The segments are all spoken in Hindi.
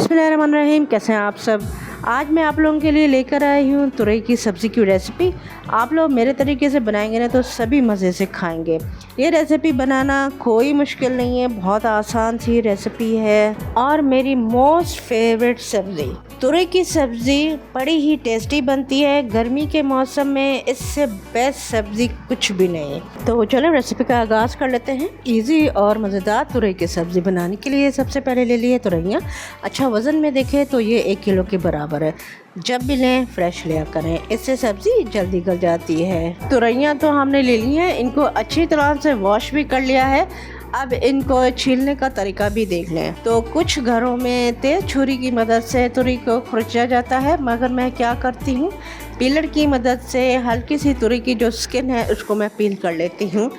बिस्मिल्लाहिर्रहमानिर्रहीम। कैसे हैं आप सब। आज मैं आप लोगों के लिए लेकर आई हूँ तुरई की सब्ज़ी की रेसिपी। आप लोग मेरे तरीके से बनाएंगे ना तो सभी मज़े से खाएंगे। ये रेसिपी बनाना कोई मुश्किल नहीं है, बहुत आसान सी रेसिपी है और मेरी मोस्ट फेवरेट सब्ज़ी तुरई की सब्ज़ी बड़ी ही टेस्टी बनती है। गर्मी के मौसम में इससे बेस्ट सब्ज़ी कुछ भी नहीं। तो चलो रेसिपी का आगाज़ कर लेते हैं। इजी और मज़ेदार तुरई की सब्ज़ी बनाने के लिए सबसे पहले ले लिए तुरैयाँ। अच्छा वज़न में देखें तो ये 1 किलो के बराबर है। जब भी लें फ्रेश लिया करें, इससे सब्ज़ी जल्दी गल जाती है। तुरैयाँ तो हमने ले ली हैं, इनको अच्छी तरह से वॉश भी कर लिया है। अब इनको छीलने का तरीका भी देख लें। तो कुछ घरों में तेज़ छुरी की मदद से तुरई को खुरचा जाता है, मगर मैं क्या करती हूँ, पीलर की मदद से हल्की सी तुरई की जो स्किन है उसको मैं पील कर लेती हूँ।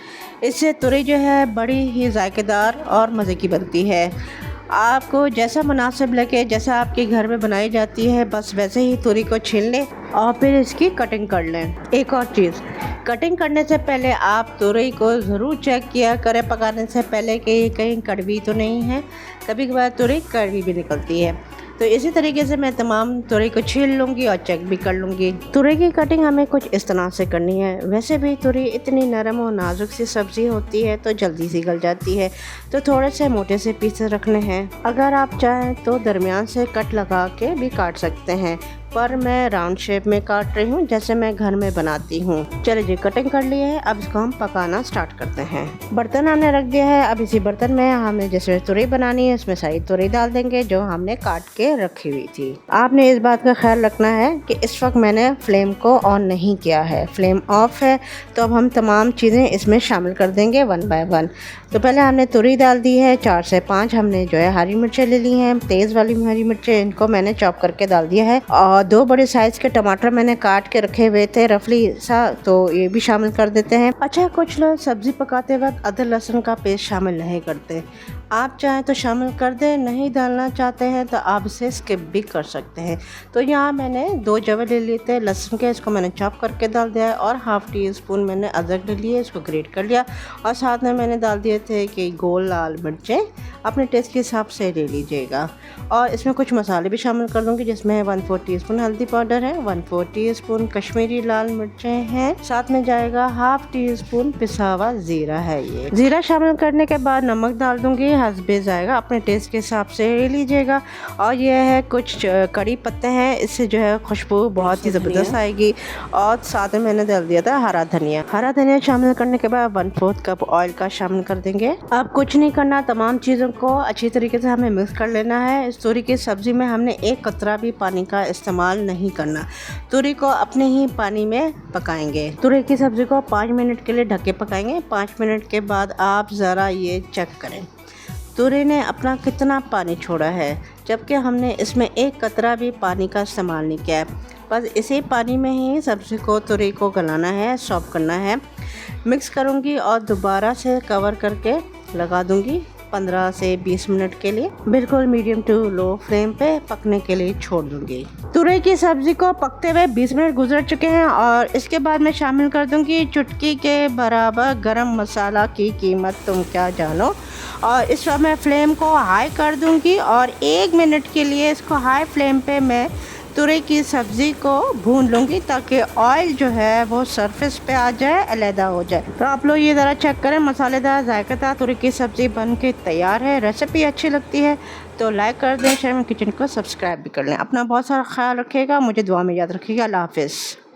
इससे तुरई जो है बड़ी ही जायकेदार और मज़े की बनती है। आपको जैसा मुनासिब लगे, जैसा आपके घर में बनाई जाती है, बस वैसे ही तुरई को छील लें और फिर इसकी कटिंग कर लें। एक और चीज़, कटिंग करने से पहले आप तुरई को ज़रूर चेक किया करें पकाने से पहले कि ये कहीं कड़वी तो नहीं है। कभी कभार तुरई कड़वी भी निकलती है। तो इसी तरीके से मैं तमाम तुरई को छील लूँगी और चेक भी कर लूँगी। तुरई की कटिंग हमें कुछ इस तरह से करनी है। वैसे भी तुरई इतनी नरम और नाजुक सी सब्ज़ी होती है तो जल्दी सी गल जाती है, तो थोड़े से मोटे से पीसेस रखने हैं। अगर आप चाहें तो दरमियान से कट लगा के भी काट सकते हैं, पर मैं राउंड शेप में काट रही हूँ जैसे मैं घर में बनाती हूँ। चलिए जी, कटिंग कर लिए है। अब इसको हम पकाना स्टार्ट करते हैं। बर्तन हमने रख दिया है। अब इसी बर्तन में हमें जैसे तुरई बनानी है उसमें सारी तुरई डाल देंगे जो हमने काट के रखी हुई थी। आपने इस बात का ख्याल रखना है कि इस वक्त मैंने फ्लेम को ऑन नहीं किया है, फ्लेम ऑफ है। तो अब हम तमाम चीज़ें इसमें शामिल कर देंगे वन बाय वन। तो पहले हमने तुरई डाल दी है। 4 से 5 हमने जो है हरी मिर्चें ले ली हैं, तेज़ वाली हरी मिर्चें, इनको मैंने चॉप करके डाल दिया है। और 2 बड़े साइज़ के टमाटर मैंने काट के रखे हुए थे रफली सा, तो ये भी शामिल कर देते हैं। अच्छा, कुछ लोग सब्ज़ी पकाते वक्त अदरक लहसुन का पेस्ट शामिल नहीं करते। आप चाहें तो शामिल कर दें, नहीं डालना चाहते हैं तो आप इसे स्किप भी कर सकते हैं। तो यहाँ मैंने 2 जवे ले लिए थे लहसुन के, इसको मैंने चॉप करके डाल दिया है। और हाफ़ टी स्पून मैंने अदरक ले लिए, इसको ग्रेट कर लिया। और साथ में मैंने डाल दिए थे कि गोल लाल मिर्चें, अपने टेस्ट के हिसाब से ले लीजिएगा। और इसमें कुछ मसाले भी शामिल कर दूँगी, जिसमें 1/4 टीस्पून हल्दी पाउडर है, 1/4 टीस्पून कश्मीरी लाल मिर्चें हैं, साथ में जाएगा हाफ़ टी स्पून पिसा हुआ ज़ीरा है। ये ज़ीरा शामिल करने के बाद नमक डाल दूँगी, हस्बे जाएगा, अपने टेस्ट के हिसाब से ले लीजिएगा। और ये है कुछ कड़ी पत्ते हैं, इससे जो है खुशबू बहुत ही ज़बरदस्त आएगी। और साथ में मैंने डाल दिया था हरा धनिया। हरा धनिया शामिल करने के बाद 1/4 कप ऑयल का शामिल कर देंगे। अब कुछ नहीं करना, तमाम चीज़ों को अच्छी तरीके से हमें मिक्स कर लेना है। इस तुरई की सब्ज़ी में हमने 1 कतरा भी पानी का इस्तेमाल नहीं करना। तुरई को अपने ही पानी में पकाएंगे। तुरई की सब्ज़ी को 5 मिनट के लिए ढक के पकाएंगे। 5 मिनट के बाद आप ज़रा ये चेक करें तुरई ने अपना कितना पानी छोड़ा है, जबकि हमने इसमें 1 कतरा भी पानी का इस्तेमाल नहीं किया है। बस इसी पानी में ही सब्ज़ी को तुरई को गलाना है, सॉफ़्ट करना है। मिक्स करूँगी और दोबारा से कवर करके लगा दूँगी 15 से 20 मिनट के लिए, बिल्कुल मीडियम टू लो फ्लेम पे पकने के लिए छोड़ दूँगी। तुरई की सब्ज़ी को पकते हुए 20 मिनट गुजर चुके हैं और इसके बाद मैं शामिल कर दूँगी चुटकी के बराबर गरम मसाला की कीमत तुम क्या जानो। और इस वक्त मैं फ्लेम को हाई कर दूँगी और 1 मिनट के लिए इसको हाई फ्लेम पे मैं तुरई की सब्ज़ी को भून लूँगी ताकि ऑयल जो है वो सरफेस पे आ जाए, अलहदा हो जाए। तो आप लोग ये ज़रा चेक करें, मसालेदार जायकेदार तुरई की सब्ज़ी बन के तैयार है। रेसिपी अच्छी लगती है तो लाइक कर दें, शेयर में किचन को सब्सक्राइब भी कर लें। अपना बहुत सारा ख्याल रखिएगा, मुझे दुआ में याद रखिएगा। अल्लाह हाफ़िज़।